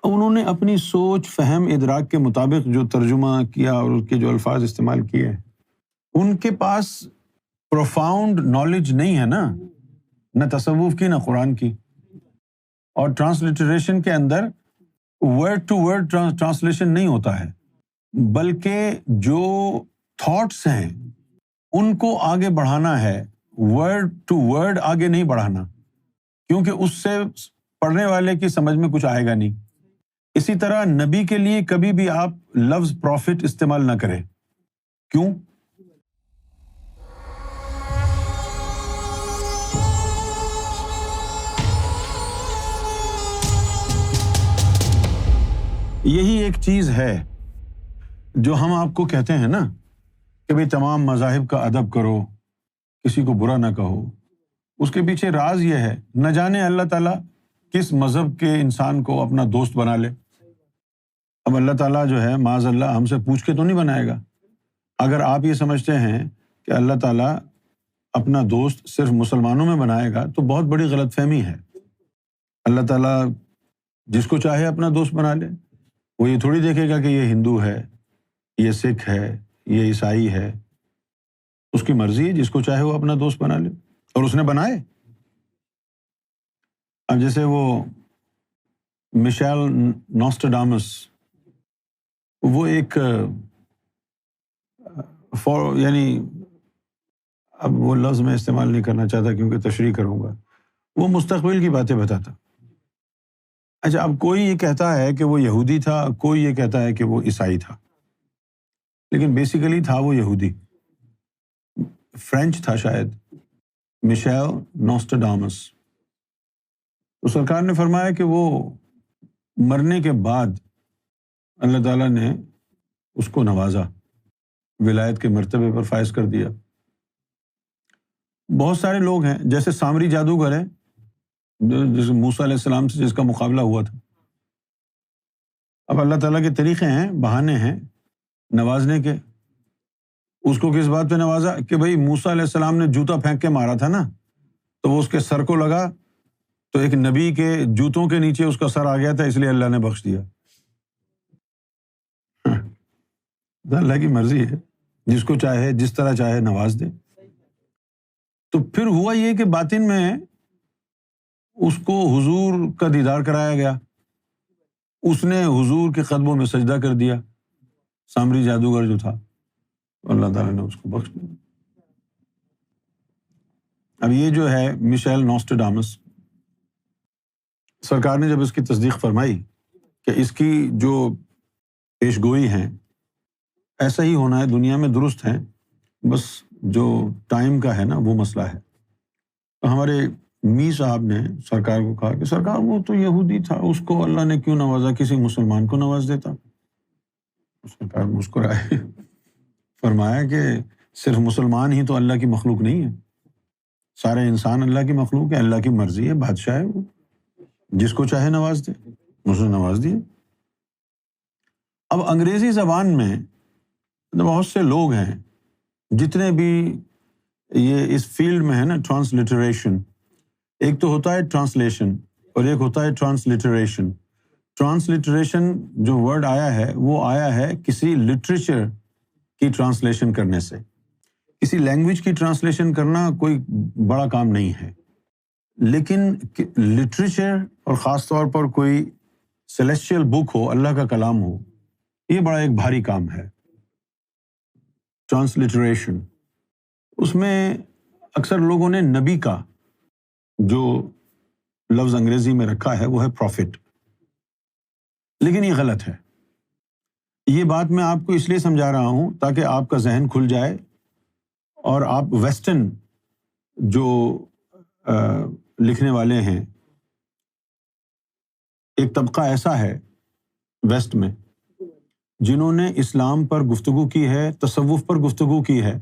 انہوں نے اپنی سوچ، فہم، ادراک کے مطابق جو ترجمہ کیا اور اس کے جو الفاظ استعمال کیے، ان کے پاس پروفاؤنڈ نالج نہیں ہے نا، نہ تصوف کی نہ قرآن کی. اور ٹرانسلیٹریشن کے اندر ورڈ ٹو ورڈ ٹرانسلیشن نہیں ہوتا ہے، بلکہ جو تھاٹس ہیں ان کو آگے بڑھانا ہے، ورڈ ٹو ورڈ آگے نہیں بڑھانا، کیونکہ اس سے پڑھنے والے کی سمجھ میں کچھ آئے گا نہیں. اسی طرح نبی کے لیے کبھی بھی آپ لفظ پروفٹ استعمال نہ کریں. کیوں؟ یہی ایک چیز ہے جو ہم آپ کو کہتے ہیں نا کہ بھئی تمام مذاہب کا ادب کرو، کسی کو برا نہ کہو. اس کے پیچھے راز یہ ہے، نہ جانے اللہ تعالیٰ کس مذہب کے انسان کو اپنا دوست بنا لے. اب اللہ تعالیٰ جو ہے معاذ اللہ ہم سے پوچھ کے تو نہیں بنائے گا. اگر آپ یہ سمجھتے ہیں کہ اللہ تعالیٰ اپنا دوست صرف مسلمانوں میں بنائے گا تو بہت بڑی غلط فہمی ہے. اللہ تعالیٰ جس کو چاہے اپنا دوست بنا لے. وہ یہ تھوڑی دیکھے گا کہ یہ ہندو ہے، یہ سکھ ہے، یہ عیسائی ہے. اس کی مرضی ہے، جس کو چاہے وہ اپنا دوست بنا لے، اور اس نے بنائے. اب جیسے وہ مشیل نوسٹرڈامس، وہ ایک یعنی اب وہ لفظ میں استعمال نہیں کرنا چاہتا کیونکہ تشریح کروں گا، وہ مستقبل کی باتیں بتاتا. اچھا، اب کوئی یہ کہتا ہے کہ وہ یہودی تھا، کوئی یہ کہتا ہے کہ وہ عیسائی تھا، لیکن بیسیکلی تھا وہ یہودی. فرینچ تھا شاید، مشیل نوسٹرڈامس. تو سرکار نے فرمایا کہ وہ مرنے کے بعد اللہ تعالیٰ نے اس کو نوازا، ولایت کے مرتبے پر فائز کر دیا. بہت سارے لوگ ہیں، جیسے سامری جادوگر ہے جس موسیٰ علیہ السلام سے جس کا مقابلہ ہوا تھا. اب اللہ تعالیٰ کے طریقے ہیں، بہانے ہیں نوازنے کے. اس کو کس بات پہ نوازا کہ بھئی موسیٰ علیہ السلام نے جوتا پھینک کے مارا تھا نا، تو وہ اس کے سر کو لگا تو ایک نبی کے جوتوں کے نیچے اس کا سر آ گیا تھا، اس لیے اللہ نے بخش دیا. اللہ کی مرضی ہے، جس کو چاہے جس طرح چاہے نواز دے. تو پھر ہوا یہ کہ باطن میں اس کو حضور کا دیدار کرایا گیا، اس نے حضور کے قدموں میں سجدہ کر دیا، سامری جادوگر جو تھا. اللہ تعالیٰ نے اس کو بخش دیا. اب یہ جو ہے مشیل نوسٹرڈامس، سرکار نے جب اس کی تصدیق فرمائی کہ اس کی جو پیش گوئی ہیں ایسا ہی ہونا ہے، دنیا میں درست ہیں، بس جو ٹائم کا ہے نا وہ مسئلہ ہے. تو ہمارے می صاحب نے سرکار کو کہا کہ سرکار وہ تو یہودی تھا، اس کو اللہ نے کیوں نوازا، کسی مسلمان کو نواز دیتا. سرکار مسکرائے، فرمایا کہ صرف مسلمان ہی تو اللہ کی مخلوق نہیں ہے، سارے انسان اللہ کی مخلوق ہے، اللہ کی مرضی ہے، بادشاہ ہے وہ، جس کو چاہے نواز دے. اس نے نواز دیا. اب انگریزی زبان میں بہت سے لوگ ہیں جتنے بھی یہ اس فیلڈ میں ہے نا ٹرانسلیٹریشن، ایک تو ہوتا ہے ٹرانسلیشن اور ایک ہوتا ہے ٹرانسلیٹریشن. ٹرانسلیٹریشن جو ورڈ آیا ہے وہ آیا ہے کسی لٹریچر کی ٹرانسلیشن کرنے سے. کسی لینگویج کی ٹرانسلیشن کرنا کوئی بڑا کام نہیں ہے، لیکن لٹریچر اور خاص طور پر کوئی سیلیسٹیل بک ہو، اللہ کا کلام ہو، یہ بڑا ایک بھاری کام ہے. ٹرانسلیٹریشن، اس میں اکثر لوگوں نے نبی کا جو لفظ انگریزی میں رکھا ہے وہ ہے پروفٹ، لیکن یہ غلط ہے. یہ بات میں آپ کو اس لیے سمجھا رہا ہوں تاکہ آپ کا ذہن کھل جائے اور آپ ویسٹرن جو لکھنے والے ہیں، ایک طبقہ ایسا ہے ویسٹ میں جنہوں نے اسلام پر گفتگو کی ہے، تصوف پر گفتگو کی ہے،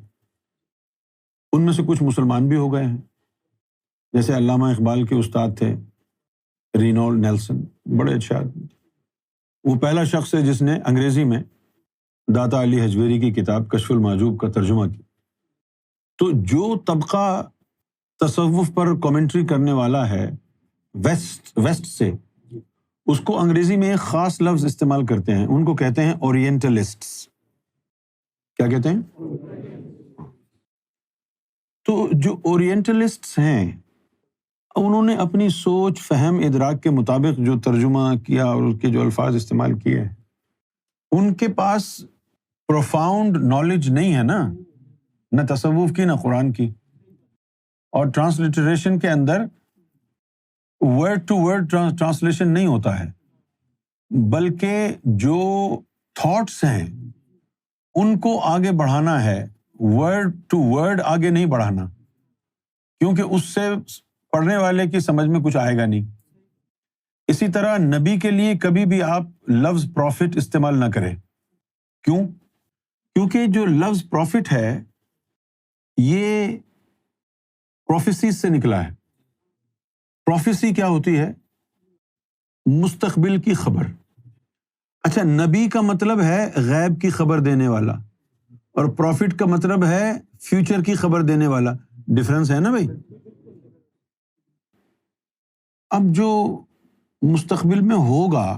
ان میں سے کچھ مسلمان بھی ہو گئے ہیں. جیسے علامہ اقبال کے استاد تھے رینالڈ نیلسن، بڑے اچھے آدمی تھے. وہ پہلا شخص ہے جس نے انگریزی میں داتا علی حجویری کی کتاب کشف المحجوب کا ترجمہ کیا. تو جو طبقہ تصوف پر کامنٹری کرنے والا ہے ویسٹ سے، اس کو انگریزی میں ایک خاص لفظ استعمال کرتے ہیں، ان کو کہتے ہیں اورینٹلسٹس۔ کیا کہتے ہیں؟ تو جو اورینٹلسٹس ہیں، انہوں نے اپنی سوچ، فہم، ادراک کے مطابق جو ترجمہ کیا اور اس کے جو الفاظ استعمال کیے، ان کے پاس پروفاؤنڈ نالج نہیں ہے نا، نہ تصوف کی نہ قرآن کی۔ اور ٹرانسلیٹریشن کے اندر ورڈ ٹو ورڈ ٹرانسلیشن نہیں ہوتا ہے، بلکہ جو تھاٹس ہیں ان کو آگے بڑھانا ہے، ورڈ ٹو ورڈ آگے نہیں بڑھانا، کیونکہ اس سے پڑھنے والے کی سمجھ میں کچھ آئے گا نہیں۔ اسی طرح نبی کے لیے کبھی بھی آپ لفظ پروفٹ استعمال نہ کریں۔ کیوں؟ کیونکہ جو لفظ پروفٹ ہے یہ پروفیسیز سے نکلا ہے۔ پروفیسی کیا ہوتی ہے؟ مستقبل کی خبر۔ اچھا، نبی کا مطلب ہے غیب کی خبر دینے والا، اور پروفٹ کا مطلب ہے فیوچر کی خبر دینے والا۔ ڈفرنس ہے نا بھائی؟ اب جو مستقبل میں ہوگا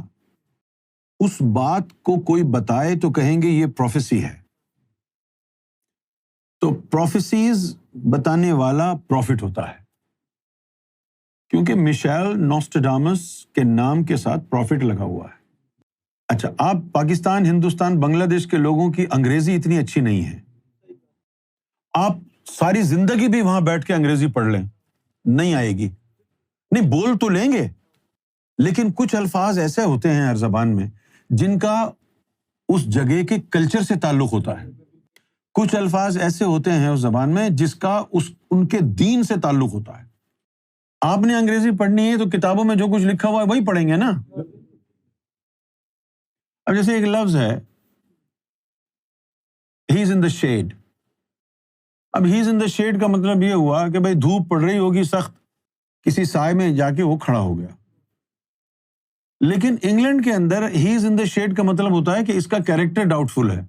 اس بات کو کوئی بتائے تو کہیں گے یہ پروفیسی ہے۔ تو پروفیسیز بتانے والا پروفٹ ہوتا ہے، کیونکہ میشیل نوسٹرڈامس کے نام کے ساتھ پروفٹ لگا ہوا ہے۔ اچھا، آپ پاکستان، ہندوستان، بنگلہ دیش کے لوگوں کی انگریزی اتنی اچھی نہیں ہے، آپ ساری زندگی بھی وہاں بیٹھ کے انگریزی پڑھ لیں، نہیں آئے گی۔ نہیں، بول تو لیں گے، لیکن کچھ الفاظ ایسے ہوتے ہیں ہر زبان میں جن کا اس جگہ کے کلچر سے تعلق ہوتا ہے، کچھ الفاظ ایسے ہوتے ہیں اس زبان میں جس کا ان کے دین سے تعلق ہوتا ہے۔ آپ نے انگریزی پڑھنی ہے تو کتابوں میں جو کچھ لکھا ہوا ہے وہی پڑھیں گے نا۔ اب جیسے ایک لفظ ہے ہی از ان دا شیڈ۔ اب ہی از ان دا شیڈ کا مطلب یہ ہوا کہ بھائی دھوپ پڑ رہی ہوگی سخت، کسی سائے میں جا کے وہ کھڑا ہو گیا۔ لیکن انگلینڈ کے اندر ہی از ان دا شیڈ کا مطلب ہوتا ہے کہ اس کا کیریکٹر ڈاؤٹ فل ہے۔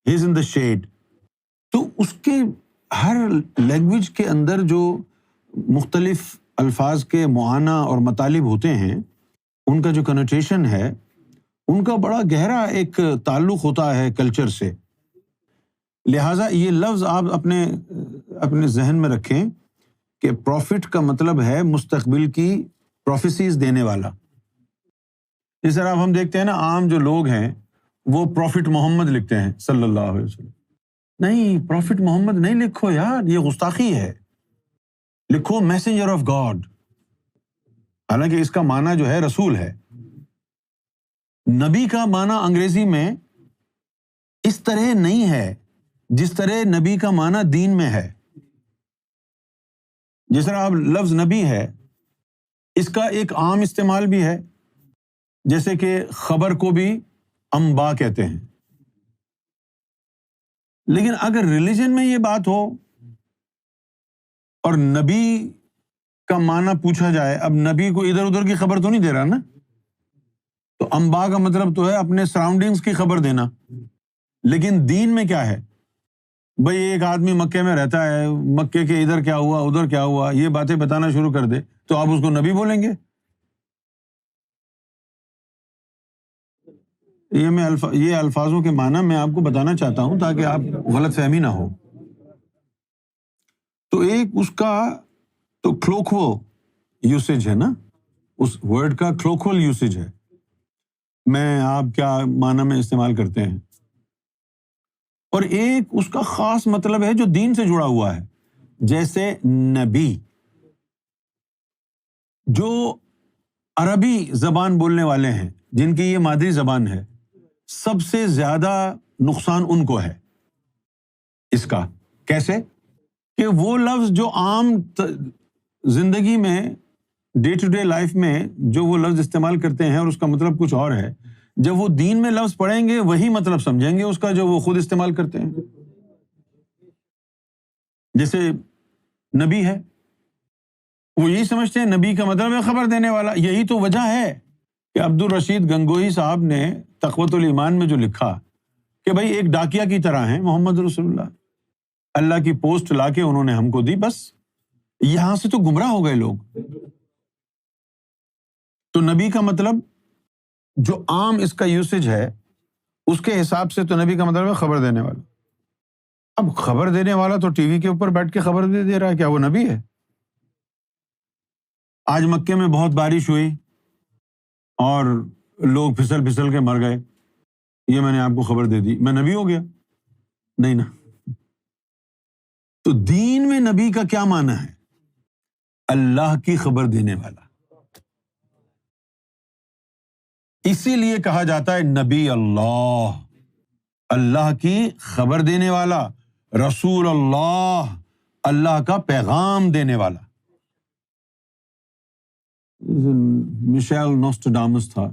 ہی از ان دا شیڈ۔ تو اس کے ہر لینگویج کے اندر جو مختلف الفاظ کے معانیٰ اور مطالب ہوتے ہیں، ان کا جو کنوٹیشن ہے، ان کا بڑا گہرا ایک تعلق ہوتا ہے کلچر سے۔ لہٰذا یہ لفظ آپ اپنے ذہن میں رکھیں کہ پروفٹ کا مطلب ہے مستقبل کی پروفیسیز دینے والا۔ جس طرح ہم دیکھتے ہیں نا، عام جو لوگ ہیں وہ پروفٹ محمد لکھتے ہیں صلی اللہ علیہ وسلم۔ نہیں، پروفٹ محمد نہیں لکھو یار، یہ گستاخی ہے۔ لکھو میسنجر آف گاڈ، حالانکہ اس کا معنی جو ہے رسول ہے۔ نبی کا معنی انگریزی میں اس طرح نہیں ہے جس طرح نبی کا معنی دین میں ہے۔ جس طرح اب لفظ نبی ہے، اس کا ایک عام استعمال بھی ہے، جیسے کہ خبر کو بھی انباء کہتے ہیں۔ لیکن اگر ریلیجن میں یہ بات ہو اور نبی کا معنی پوچھا جائے، اب نبی کو ادھر ادھر کی خبر تو نہیں دے رہا نا، تو انباء کا مطلب تو ہے اپنے سراؤنڈنگز کی خبر دینا۔ لیکن دین میں کیا ہے؟ بھئی ایک آدمی مکے میں رہتا ہے، مکے کے ادھر کیا ہوا ادھر کیا ہوا یہ باتیں بتانا شروع کر دے تو آپ اس کو نبی بولیں گے؟ یہ الفاظوں کے معنی میں آپ کو بتانا چاہتا ہوں تاکہ آپ غلط فہمی نہ ہو۔ تو ایک اس کا تو کلوکول یوسیج ہے نا، اس ورڈ کا کلوکول یوسیج ہے، میں آپ کیا معنی میں استعمال کرتے ہیں، اور ایک اس کا خاص مطلب ہے جو دین سے جڑا ہوا ہے، جیسے نبی۔ جو عربی زبان بولنے والے ہیں، جن کی یہ مادری زبان ہے، سب سے زیادہ نقصان ان کو ہے اس کا۔ کیسے؟ کہ وہ لفظ جو عام زندگی میں ڈے ٹو ڈے لائف میں جو وہ لفظ استعمال کرتے ہیں اور اس کا مطلب کچھ اور ہے، جب وہ دین میں لفظ پڑھیں گے وہی مطلب سمجھیں گے اس کا جو وہ خود استعمال کرتے ہیں۔ جیسے نبی ہے، وہ یہی سمجھتے ہیں نبی کا مطلب ہے خبر دینے والا۔ یہی تو وجہ ہے کہ عبدالرشید گنگوہی صاحب نے تقوۃ الایمان میں جو لکھا کہ بھائی ایک ڈاکیا کی طرح ہیں محمد رسول اللہ، اللہ کی پوسٹ لا کے انہوں نے ہم کو دی، بس یہاں سے تو گمراہ ہو گئے لوگ۔ نبی کا مطلب جو عام اس کا یوسیج ہے اس کے حساب سے تو نبی کا مطلب ہے خبر دینے والا. اب خبر دینے والا تو ٹی وی کے اوپر بیٹھ کے خبر دے رہا ہے، کیا وہ نبی ہے؟ آج مکے میں بہت بارش ہوئی اور لوگ پھسل کے مر گئے، یہ میں نے آپ کو خبر دے دی، میں نبی ہو گیا؟ نہیں نا. تو دین میں نبی کا کیا معنی ہے؟ اللہ کی خبر دینے والا. اسی لیے کہا جاتا ہے نبی اللہ، اللہ کی خبر دینے والا، رسول اللہ، اللہ کا پیغام دینے والا. مشیل نوسٹرڈامس تھا،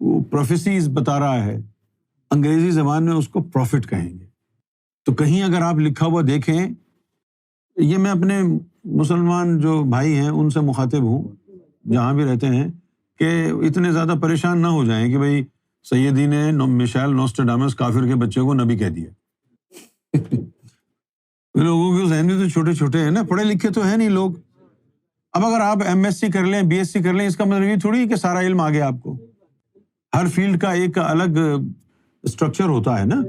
وہ پروفیسیز بتا رہا ہے، انگریزی زبان میں اس کو پروفٹ کہیں گے. تو کہیں اگر آپ لکھا ہوا دیکھیں، یہ میں اپنے مسلمان جو بھائی ہیں ان سے مخاطب ہوں جہاں بھی رہتے ہیں، کہ اتنے زیادہ پریشان نہ ہو جائیں کہ بھئی سیدی نے مشیل نوسٹرڈامس کافر کے بچے کو نبی کہہ دیا. لوگوں کے ذہن میں تو چھوٹے چھوٹے ہیں نا، پڑھے لکھے تو ہیں نہیں لوگ. اب اگر آپ ایم ایس سی کر لیں، بی ایس سی کر لیں، اس کا مطلب یہ تھوڑی کہ سارا علم آ گیا آپ کو. ہر فیلڈ کا ایک الگ اسٹرکچر ہوتا ہے نا.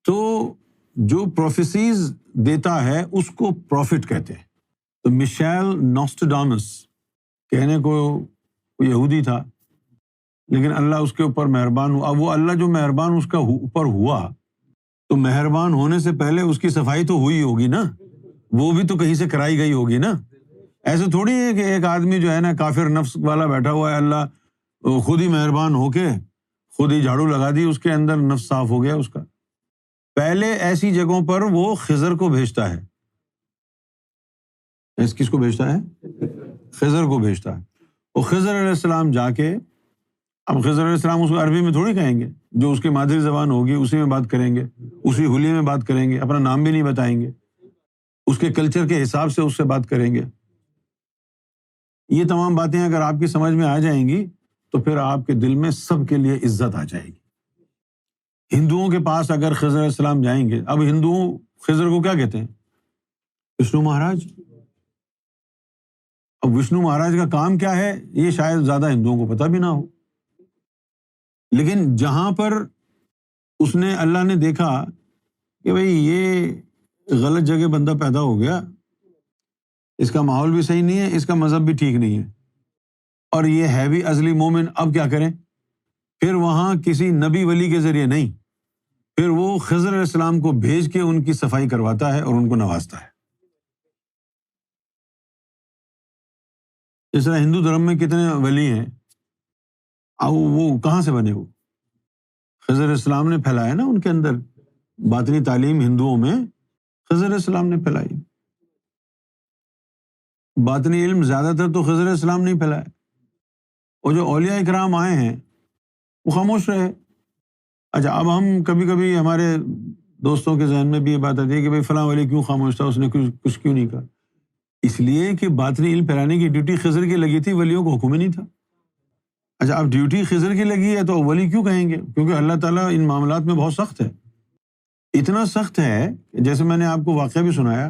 تو جو پروفیسیز دیتا ہے اس کو پروفٹ کہتے ہیں. تو مشیل نوسٹرڈامس کہنے کو یہودی تھا، لیکن اللہ اس کے اوپر مہربان ہوا. اب وہ اللہ جو مہربان اس کا اوپر ہوا، تو مہربان ہونے سے پہلے اس کی صفائی تو ہوئی ہوگی نا، وہ بھی تو کہیں سے کرائی گئی ہوگی نا. ایسے تھوڑی ہے کہ ایک آدمی جو ہے نا کافر نفس والا بیٹھا ہوا ہے، اللہ خود ہی مہربان ہو کے خود ہی جھاڑو لگا دی، اس کے اندر نفس صاف ہو گیا اس کا. پہلے ایسی جگہوں پر وہ خضر کو بھیجتا ہے. کس کو بھیجتا ہے؟ خضر کو بھیجتا ہے. وہ خضر علیہ السلام جا کے، اب خضر علیہ السلام اس کو عربی میں تھوڑی کہیں گے، جو اس کی مادری زبان ہوگی اسی میں بات کریں گے، اسی حلیے میں بات کریں گے، اپنا نام بھی نہیں بتائیں گے، اس کے کلچر کے حساب سے اس سے بات کریں گے. یہ تمام باتیں اگر آپ کی سمجھ میں آ جائیں گی تو پھر آپ کے دل میں سب کے لیے عزت آ جائے گی. ہندوؤں کے پاس اگر خضر علیہ السلام جائیں گے، اب ہندو خضر کو کیا کہتے ہیں؟ وشنو مہاراج. اب وشنو مہاراج کا کام کیا ہے یہ شاید زیادہ ہندوؤں کو پتہ بھی نہ ہو، لیکن جہاں پر اس نے اللہ نے دیکھا کہ بھئی یہ غلط جگہ بندہ پیدا ہو گیا، اس کا ماحول بھی صحیح نہیں ہے، اس کا مذہب بھی ٹھیک نہیں ہے، اور یہ ہے بھی ازلی مومن، اب کیا کریں؟ پھر وہاں کسی نبی ولی کے ذریعے نہیں، پھر وہ خضر علیہ السلام کو بھیج کے ان کی صفائی کرواتا ہے اور ان کو نوازتا ہے. اس طرح ہندو دھرم میں کتنے ولی ہیں، وہ کہاں سے بنے؟ وہ خضر علیہ السلام نے پھیلایا نا ان کے اندر. باطنی تعلیم ہندوؤں میں خضر علیہ السلام نے پھیلائی. باطنی علم زیادہ تر تو خضر علیہ السلام نے پھیلایا. اور جو اولیاء اکرام آئے ہیں وہ خاموش رہے. اچھا، اب ہم کبھی کبھی ہمارے دوستوں کے ذہن میں بھی یہ بات آتی ہے کہ بھائی فلاں ولی کیوں خاموش تھا، اس نے کچھ کیوں نہیں کہا؟ اس لیے کہ باطنی علم پھیلانے کی ڈیوٹی خضر کی لگی تھی، ولیوں کو حکم ہی نہیں تھا. اچھا، اب ڈیوٹی خضر کی لگی ہے تو ولی کیوں کہیں گے؟ کیونکہ اللہ تعالیٰ ان معاملات میں بہت سخت ہے. اتنا سخت ہے کہ جیسے میں نے آپ کو واقعہ بھی سنایا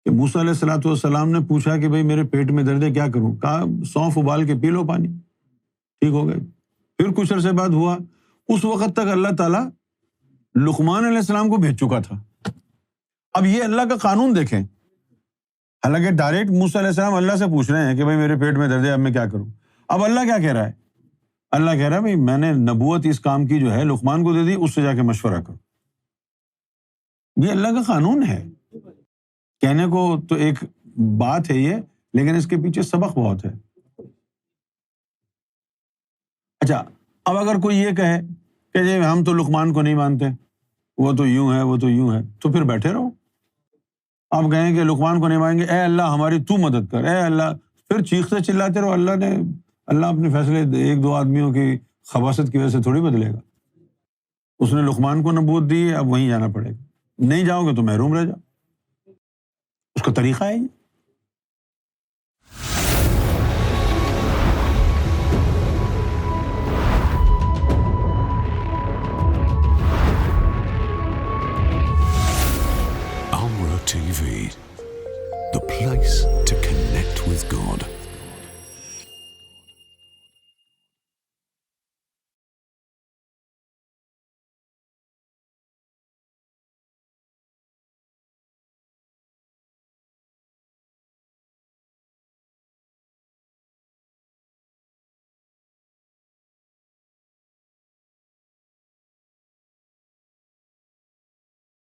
کہ موسیٰ علیہ الصلوۃ والسلام نے پوچھا کہ بھائی میرے پیٹ میں درد ہے، کیا کروں؟ کہا سونف ابال کے پی لو، پانی ٹھیک ہو گئے. پھر کچھ عرصے بعد ہوا، اس وقت تک اللہ تعالیٰ لقمان علیہ السلام کو بھیج چکا تھا. اب یہ اللہ کا قانون دیکھیں، حالانکہ ڈائریکٹ موسیٰ علیہ السلام اللہ سے پوچھ رہے ہیں کہ بھائی میرے پیٹ میں درد ہے، اب میں کیا کروں؟ اب اللہ کیا کہہ رہا ہے؟ اللہ کہہ رہا ہے بھائی میں نے نبوت اس کام کی جو ہے لقمان کو دے دی، اس سے جا کے مشورہ کرو. یہ اللہ کا قانون ہے. کہنے کو تو ایک بات ہے یہ، لیکن اس کے پیچھے سبق بہت ہے. اچھا، اب اگر کوئی یہ کہے کہ جی ہم تو لقمان کو نہیں مانتے، وہ تو یوں ہے، وہ تو یوں ہے، تو پھر بیٹھے رہو. آپ کہیں کہ لقمان کو نہیں مانیں گے، اے اللہ ہماری تو مدد کر، اے اللہ، پھر چیختے چلاتے رہو. اللہ اپنے فیصلے ایک دو آدمیوں کی خباثت کی وجہ سے تھوڑی بدلے گا. اس نے لقمان کو نبوت دی ہے، اب وہیں جانا پڑے گا. نہیں جاؤ گے تو محروم رہ جاؤ. اس کا طریقہ ہے یہ.